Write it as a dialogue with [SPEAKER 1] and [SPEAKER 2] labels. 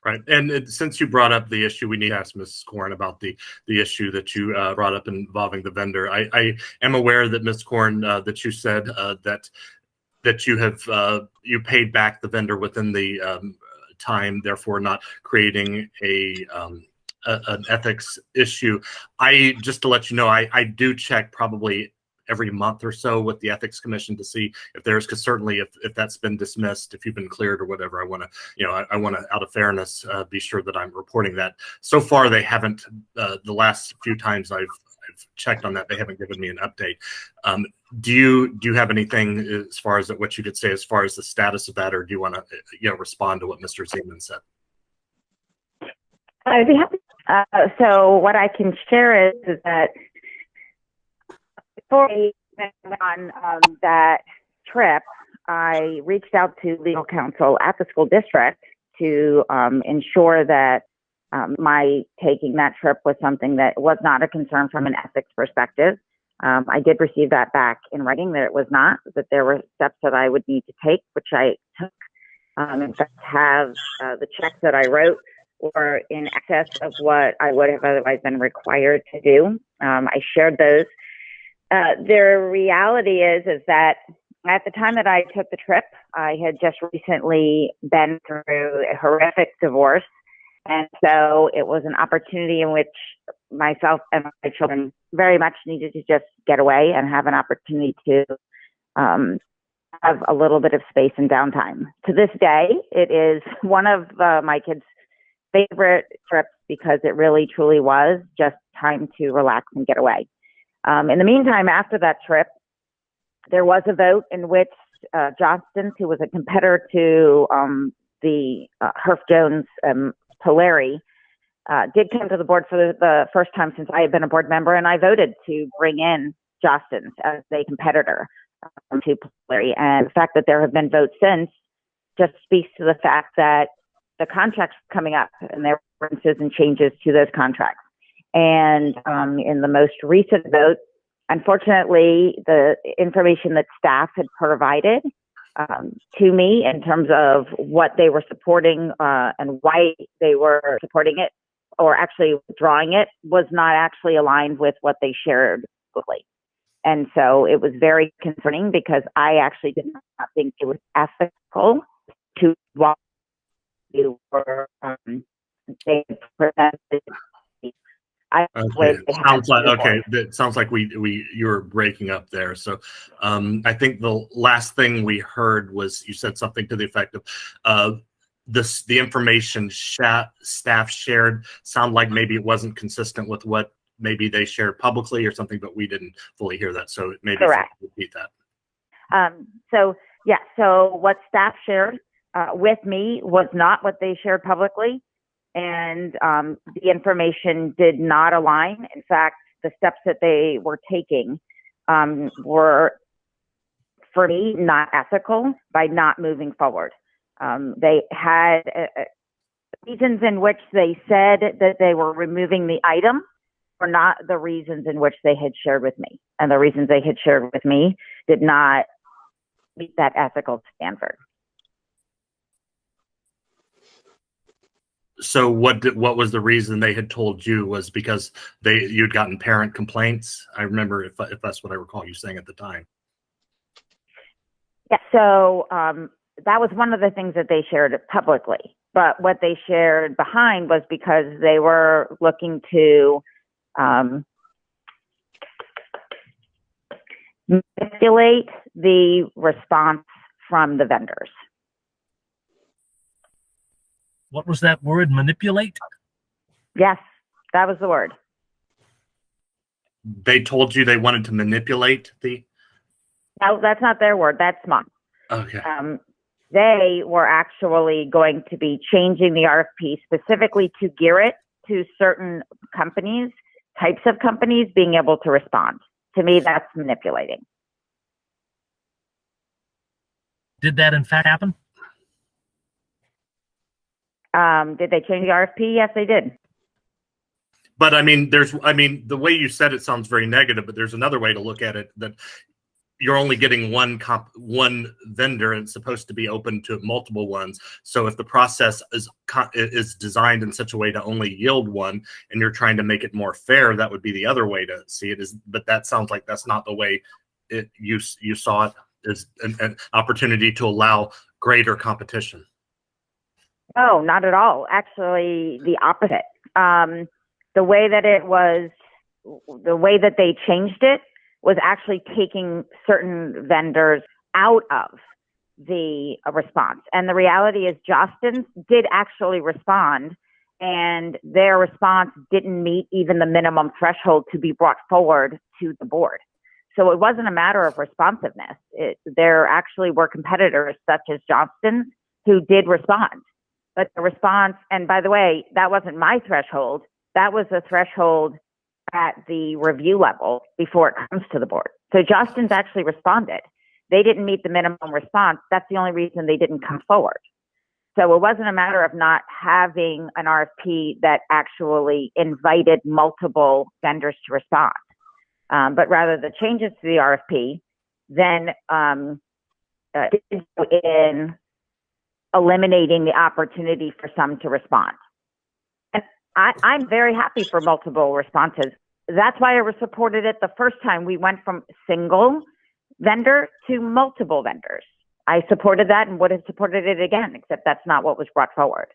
[SPEAKER 1] Right. And since you brought up the issue, we need to ask Ms. Korn about the issue that you brought up involving the vendor. I am aware that Ms. Korn, that you said that you have you paid back the vendor within the time, therefore not creating an ethics issue. Just to let you know, I do check probably every month or so with the ethics commission to see if there's, because certainly if that's been dismissed, if you've been cleared or whatever, I want to, I want to, out of fairness, be sure that I'm reporting that. So far, they haven't. The last few times I've checked on that, they haven't given me an update. Do you have anything as far as what you could say as far as the status of that, or do you want to respond to what Mr. Zeman said?
[SPEAKER 2] I'd be happy. So what I can share is that before we went on that trip, I reached out to legal counsel at the school district to ensure that my taking that trip was something that was not a concern from an ethics perspective. I did receive that back in writing, that it was not, that there were steps that I would need to take, which I took. In fact, have the checks that I wrote were in excess of what I would have otherwise been required to do. I shared those. The reality is that at the time that I took the trip, I had just recently been through a horrific divorce. And so it was an opportunity in which myself and my children very much needed to just get away and have an opportunity to have a little bit of space and downtime. To this day, it is one of my kids' favorite trips because it really truly was just time to relax and get away. In the meantime, after that trip, there was a vote in which Johnston, who was a competitor to the Herff Jones Polari, did come to the board for the first time since I had been a board member, and I voted to bring in Johnston as a competitor to Polari. And the fact that there have been votes since just speaks to the fact that the contract's coming up and there are differences and changes to those contracts. And in the most recent vote, unfortunately, the information that staff had provided to me in terms of what they were supporting and why they were supporting it or actually withdrawing it was not actually aligned with what they shared publicly. And so it was very concerning because I actually did not think it was ethical to walk you were they presented.
[SPEAKER 1] Okay. That sounds like you were breaking up there. So I think the last thing we heard was you said something to the effect of the information staff shared sound like maybe it wasn't consistent with what maybe they shared publicly or something, but we didn't fully hear that. So maybe repeat that.
[SPEAKER 2] So what staff shared with me was not what they shared publicly. And the information did not align. In fact, the steps that they were taking were, for me, not ethical by not moving forward. They had reasons in which they said that they were removing the item were not the reasons in which they had shared with me. And the reasons they had shared with me did not meet that ethical standard.
[SPEAKER 1] So what was the reason they had told you was because you'd gotten parent complaints? I remember if that's what I recall you saying at the time.
[SPEAKER 2] Yeah, so that was one of the things that they shared publicly. But what they shared behind was because they were looking to manipulate the response from the vendors.
[SPEAKER 3] What was that word, manipulate?
[SPEAKER 2] Yes, that was the word.
[SPEAKER 1] They told you they wanted to manipulate the...
[SPEAKER 2] No, that's not their word. That's mine.
[SPEAKER 1] Okay.
[SPEAKER 2] They were actually going to be changing the RFP specifically to gear it to certain companies, types of companies being able to respond. To me, that's manipulating.
[SPEAKER 3] Did that in fact happen?
[SPEAKER 2] Did they change the RFP? Yes, they did.
[SPEAKER 1] But I mean, the way you said it sounds very negative, but there's another way to look at it, that you're only getting one vendor, and it's supposed to be open to multiple ones. So if the process is designed in such a way to only yield one, and you're trying to make it more fair, that would be the other way to see it. But that sounds like that's not the way you saw it, as an opportunity to allow greater competition.
[SPEAKER 2] No, not at all. Actually, the opposite. The way that they changed it was actually taking certain vendors out of the response. And the reality is Jostens did actually respond, and their response didn't meet even the minimum threshold to be brought forward to the board. So it wasn't a matter of responsiveness. There actually were competitors such as Jostens who did respond. But the response, and by the way, that wasn't my threshold. That was the threshold at the review level before it comes to the board. So Jostens actually responded. They didn't meet the minimum response. That's the only reason they didn't come forward. So it wasn't a matter of not having an RFP that actually invited multiple vendors to respond, but rather the changes to the RFP then in eliminating the opportunity for some to respond. And I'm very happy for multiple responses. That's why I supported it the first time we went from single vendor to multiple vendors. I supported that and would have supported it again, except that's not what was brought forward.